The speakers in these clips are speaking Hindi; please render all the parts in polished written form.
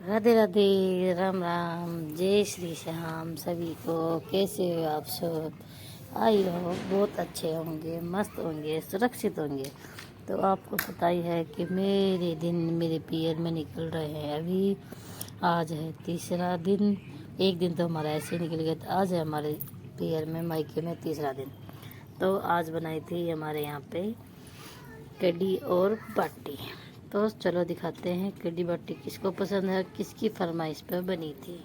राधे राधे, राम राम, जय श्री श्याम सभी को। कैसे हो आप सब? आई हो बहुत अच्छे होंगे, मस्त होंगे, सुरक्षित होंगे। तो आपको पता ही है कि मेरे दिन मेरे पीयर में निकल रहे हैं। अभी आज है तीसरा दिन। एक दिन तो हमारा ऐसे निकल गया था। आज है हमारे पीयर में, मायके में तीसरा दिन। तो आज बनाई थी हमारे यहाँ पे कढ़ी और बाटी। तो चलो दिखाते हैं कढ़ी बाटी किसको पसंद है, किसकी फरमाइश पर बनी थी।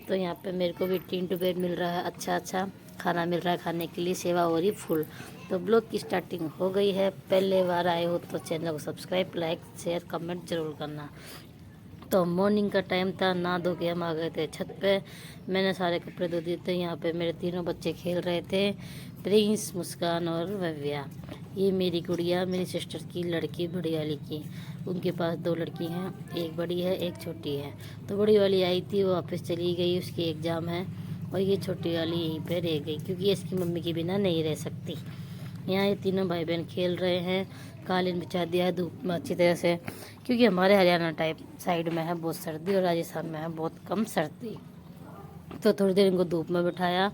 तो यहाँ पे मेरे को भी टीन टू बेड मिल रहा है, अच्छा खाना मिल रहा है खाने के लिए, सेवा हो रही फुल। तो ब्लॉग की स्टार्टिंग हो गई है। पहले बार आए हो तो चैनल को सब्सक्राइब, लाइक, शेयर, कमेंट जरूर करना। तो मॉर्निंग का टाइम था, नहा धो के हम आ गए थे छत पे। मैंने सारे कपड़े धो दिए थे। यहाँ पे मेरे तीनों बच्चे खेल रहे थे, प्रिंस, मुस्कान और भव्या। ये मेरी गुड़िया, मेरी सिस्टर की लड़की, बड़ी वाली की। उनके पास दो लड़की हैं, एक बड़ी है एक छोटी है। तो बड़ी वाली आई थी, वो वापस चली गई, उसकी एग्ज़ाम है। और ये छोटी वाली यहीं पे रह गई क्योंकि इसकी मम्मी के बिना नहीं रह सकती। यहाँ ये तीनों भाई बहन खेल रहे हैं। कालीन बिछा दिया है धूप में अच्छी तरह से, क्योंकि हमारे हरियाणा टाइप साइड में है बहुत सर्दी और राजस्थान में है बहुत कम सर्दी। तो थोड़ी देर इनको धूप में बिठाया।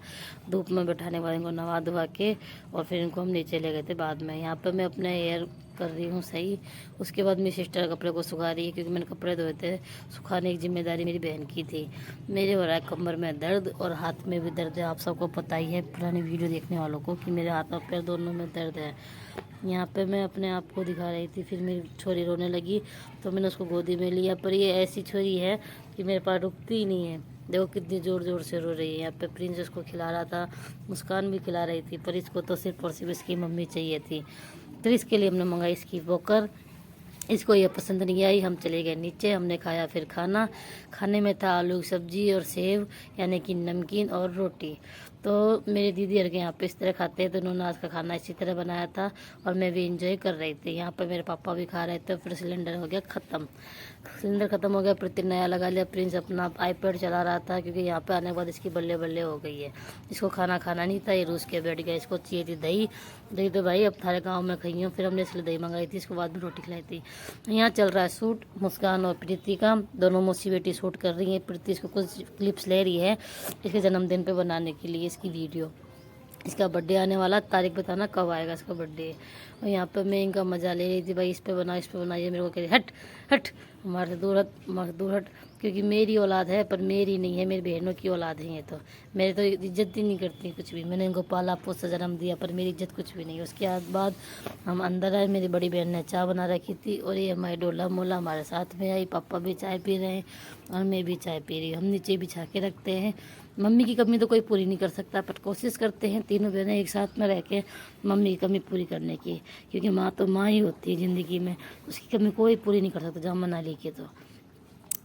धूप में बिठाने के बाद इनको नवा धुआ के और फिर इनको हम नीचे ले गए थे बाद में। यहाँ पर मैं अपना हेयर कर रही हूँ सही। उसके बाद मेरी सिस्टर कपड़े को सुखा रही है, क्योंकि मैंने कपड़े धोए थे। सुखाने की जिम्मेदारी मेरी बहन की थी। मेरे हो रहा है कमर में दर्द और हाथ में भी दर्द है। आप सबको पता ही है, पुरानी वीडियो देखने वालों को, कि मेरे हाथ और पैर दोनों में दर्द है। यहाँ पे मैं अपने आप को दिखा रही थी, फिर मेरी छोरी रोने लगी तो मैंने उसको गोदी में लिया। पर ये ऐसी छोरी है कि मेरे पास रुकती ही नहीं है। देखो कितनी ज़ोर ज़ोर से रो रही है। यहाँ पे प्रिंसेस को खिला रहा था, मुस्कान भी खिला रही थी, पर इसको तो सिर्फ और सिर्फ इसकी मम्मी चाहिए थी। तो इसके लिए हमने मंगाई इसकी वॉकर। इसको ये पसंद नहीं आई। हम चले गए नीचे, हमने खाया फिर खाना। खाने में था आलू की सब्जी और सेव, यानी कि नमकीन और रोटी। तो मेरे दीदी हर के यहाँ पे इस तरह खाते हैं, तो उन्होंने आज का खाना इसी तरह बनाया था और मैं भी इंजॉय कर रही थी। यहाँ पर मेरे पापा भी खा रहे थे। फिर सिलेंडर हो गया ख़त्म। सिलेंडर ख़त्म हो गया, फिर नया लगा लिया। प्रिंस अपना आईपैड चला रहा था, क्योंकि यहाँ पे आने के बाद इसकी बल्ले बल्ले हो गई है। इसको खाना खाना नहीं था, ये रूस के बैठ गया। इसको चाहिए थी दही। दही तो भाई अब थारे गाँव में खाई हूँ। फिर हमने इसलिए दही मंगाई थी, इसको बाद में रोटी खिलाई थी। यहाँ चल रहा है शूट मुस्कान और प्रीति का। दोनों मौसी बेटी शूट कर रही है। प्रीति इसको कुछ क्लिप्स ले रही है इसके जन्मदिन पे बनाने के लिए इसकी वीडियो। इसका बर्थडे आने वाला, तारीख बताना कब आएगा इसका बर्थडे। और यहाँ पे मैं इनका मजा ले रही थी, भाई इस पे बना, इस पे बनाइए। मेरे को कह रही हट हट, हमारे से दूर हट, हमारे दूर हट। क्योंकि मेरी औलाद है, पर मेरी नहीं है, मेरी बहनों की औलाद है ये। तो मेरे तो इज्जत ही नहीं करती कुछ भी। मैंने इनको पाला पोसा जन्म दिया, पर मेरी इज्जत कुछ भी नहीं। उसके बाद हम अंदर आए, मेरी बड़ी बहन ने चाय बना रखी थी और ये हमारी डोला मोला हमारे साथ में आई। पापा भी चाय पी रहे हैं और मैं भी चाय पी रही हूँ। हम नीचे बिछा के रखते हैं। मम्मी की कमी तो कोई पूरी नहीं कर सकता, पर कोशिश करते हैं तीनों बहनें एक साथ में रह के मम्मी की कमी पूरी करने की। क्योंकि माँ तो माँ ही होती है ज़िंदगी में, उसकी कमी कोई पूरी नहीं कर सकता जहाँ मना ली के। तो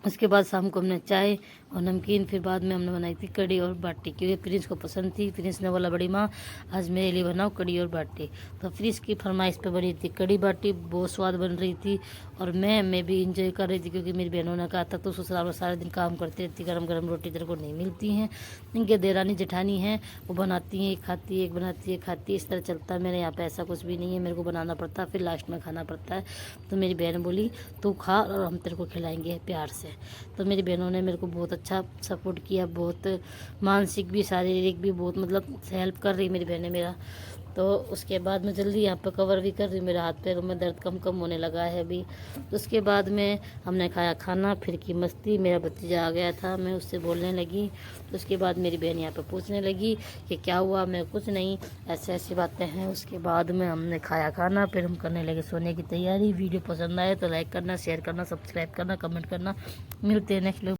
उसके बाद शाम को हमने चाय और नमकीन, फिर बाद में हमने बनाई थी कड़ी और बाटी, क्योंकि प्रिंस को पसंद थी। प्रिंस ने बोला बड़ी माँ आज मेरे लिए बनाओ कड़ी और बाटी। तो प्रिंस की फरमाइश पे बनी थी कड़ी बाटी, बहुत स्वाद बन रही थी। और मैं भी इंजॉय कर रही थी, क्योंकि मेरी बहनों ने कहा था तो ससुराल में सारे दिन काम करती रहती, गरम गरम रोटी तेरे को नहीं मिलती हैं। इनके देरानी जेठानी हैं, वो बनाती हैं, एक खाती है, एक बनाती है, खाती है, इस तरह चलता है। मेरे यहाँ पे ऐसा कुछ भी नहीं है, मेरे को बनाना पड़ता है, फिर लास्ट में खाना पड़ता है। तो मेरी बहन बोली तू खा और हम तेरे को खिलाएंगे प्यार से। तो मेरी बहनों ने मेरे को बहुत अच्छा सपोर्ट किया, बहुत मानसिक भी शारीरिक भी, बहुत मतलब हेल्प कर रही मेरी बहनें मेरा। तो उसके बाद मैं जल्दी यहाँ पर कवर भी कर रही हूँ। मेरे हाथ पैरों में दर्द कम कम होने लगा है अभी। तो उसके बाद में हमने खाया खाना, फिर की मस्ती। मेरा भतीजा आ गया था, मैं उससे बोलने लगी। तो उसके बाद मेरी बहन यहाँ पर पूछने लगी कि क्या हुआ। मैं कुछ नहीं, ऐसे ऐसी बातें हैं। उसके बाद में हमने खाया खाना, फिर हम करने लगे सोने की तैयारी। वीडियो पसंद आए तो लाइक करना, शेयर करना, सब्सक्राइब करना, कमेंट करना। मिलते हैं नेक्स्ट।